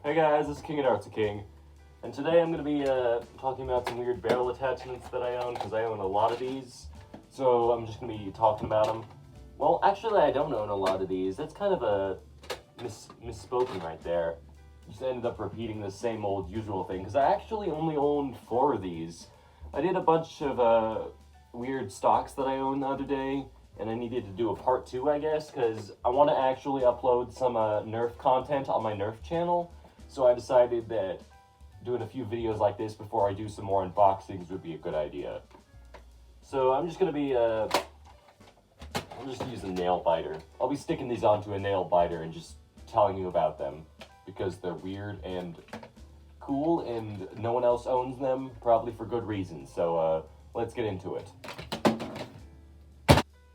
Hey guys, this is King at Arts King, and today I'm going to be talking about some weird barrel attachments that I own, because I own a lot of these, so I'm just going to be talking about them. Well, actually I don't own a lot of these. That's kind of a misspoken right there. Just ended up repeating the same old usual thing, because I actually only owned 4 of these. I did a bunch of weird stocks that I owned the other day, and I needed to do a part 2, I guess, because I want to actually upload some Nerf content on my Nerf channel. So I decided that doing a few videos like this before I do some more unboxings would be a good idea. So I'm just going to be, I'll just use a nail biter. I'll be sticking these onto a nail biter and just telling you about them, because they're weird and cool and no one else owns them, probably for good reason. So let's get into it.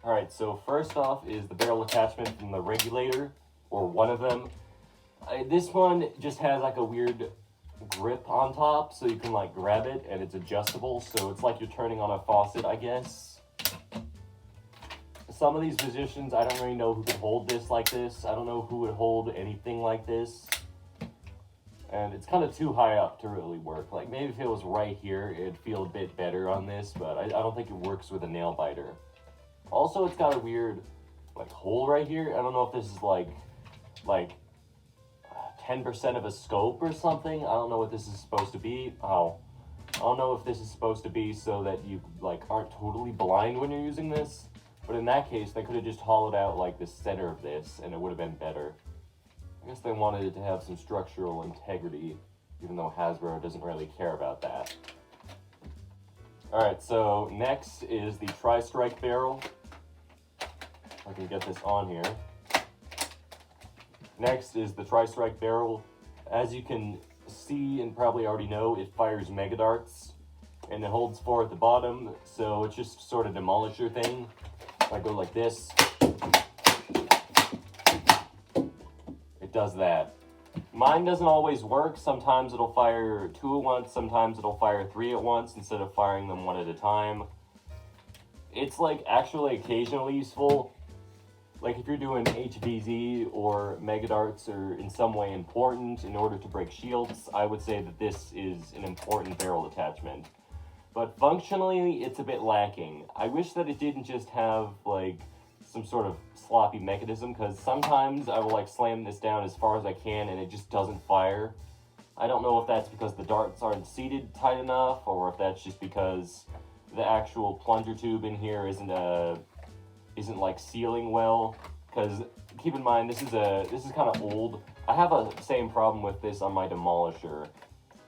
Alright, so first off is the barrel attachment from the regulator, or one of them. This one just has like a weird grip on top, so you can like grab it, and it's adjustable, so it's like you're turning on a faucet, I guess. Some of these positions, I don't really know who could hold this like this. I don't know who would hold anything like this. And it's kind of too high up to really work. Like, maybe if it was right here, it'd feel a bit better on this, but I don't think it works with a nail biter. Also, it's got a weird, like, hole right here. I don't know if this is like 10% of a scope or something. I don't know what this is supposed to be. I don't know if this is supposed to be so that you, like, aren't totally blind when you're using this. But in that case, they could have just hollowed out, like, the center of this, and it would have been better. I guess they wanted it to have some structural integrity, even though Hasbro doesn't really care about that. Alright, so next is the Tri-Strike barrel. If I can get this on here. Next is the Tri-Strike barrel. As you can see and probably already know, it fires mega darts, and it holds 4 at the bottom, so it's just sort of demolisher thing. If I go like this, it does that. Mine doesn't always work. Sometimes it'll fire 2 at once, sometimes it'll fire 3 at once instead of firing them 1 at a time. It's like actually occasionally useful. Like if you're doing HVZ or mega darts or in some way important in order to break shields, I would say that this is an important barrel attachment. But functionally, it's a bit lacking. I wish that it didn't just have like some sort of sloppy mechanism, because sometimes I will like slam this down as far as I can and it just doesn't fire. I don't know if that's because the darts aren't seated tight enough, or if that's just because the actual plunger tube in here isn't like sealing well, because keep in mind this is kind of old. I have a same problem with this on my demolisher,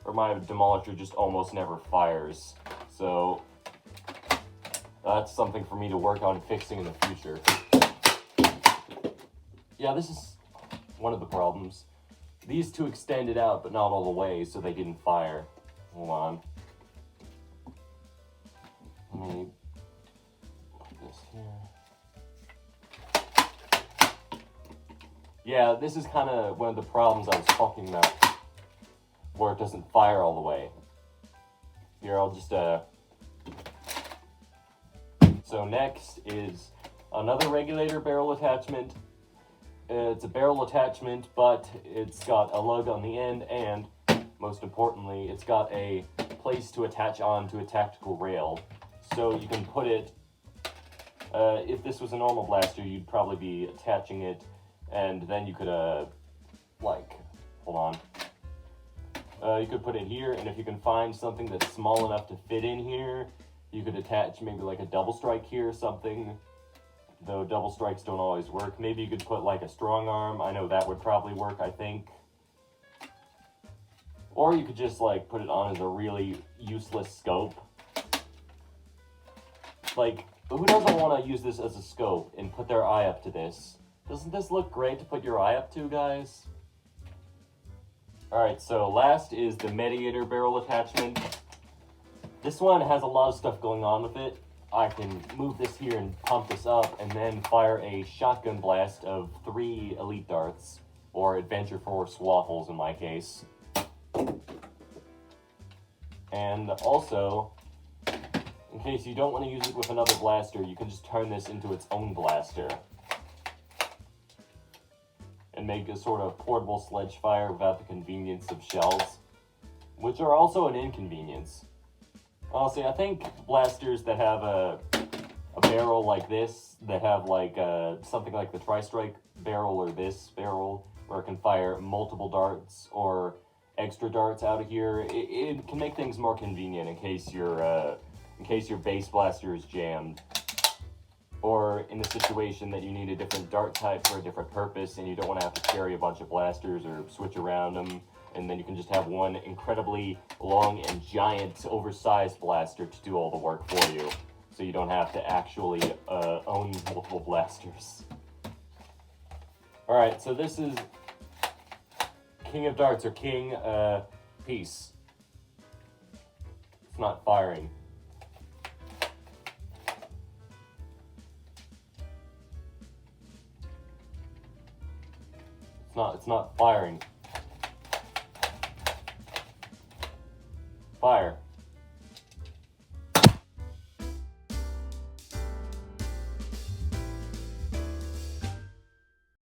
or my demolisher just almost never fires. So that's something for me to work on fixing in the future. Yeah, this is one of the problems. These 2 extended out, but not all the way, so they didn't fire. Hold on. Let me put this here. Yeah, this is kind of one of the problems I was talking about, where it doesn't fire all the way. Here, I'll just, So next is another regulator barrel attachment. It's a barrel attachment, but it's got a lug on the end, and, most importantly, it's got a place to attach onto a tactical rail. So you can put it, if this was a normal blaster, you'd probably be attaching it, and then you could, hold on. You could put it here, and if you can find something that's small enough to fit in here, you could attach maybe like a double strike here or something. Though double strikes don't always work. Maybe you could put like a strong arm. I know that would probably work, I think. Or you could just like put it on as a really useless scope. Like, who doesn't want to use this as a scope and put their eye up to this? Doesn't this look great to put your eye up to, guys? Alright, so last is the Mediator barrel attachment. This one has a lot of stuff going on with it. I can move this here and pump this up, and then fire a shotgun blast of 3 elite darts, or Adventure Force waffles in my case. And also, in case you don't want to use it with another blaster, you can just turn this into its own blaster. And and make a sort of portable sledge fire without the convenience of shells, which are also an inconvenience. Honestly, I think blasters that have a barrel like this, that have like something like the Tri-Strike barrel or this barrel, where it can fire multiple darts or extra darts out of here, it can make things more convenient in case your base blaster is jammed, or in the situation that you need a different dart type for a different purpose and you don't want to have to carry a bunch of blasters or switch around them, and then you can just have one incredibly long and giant oversized blaster to do all the work for you, so you don't have to actually own multiple blasters. Alright, so this is King of Darts, or King, Peace. It's not firing. It's not firing. Fire.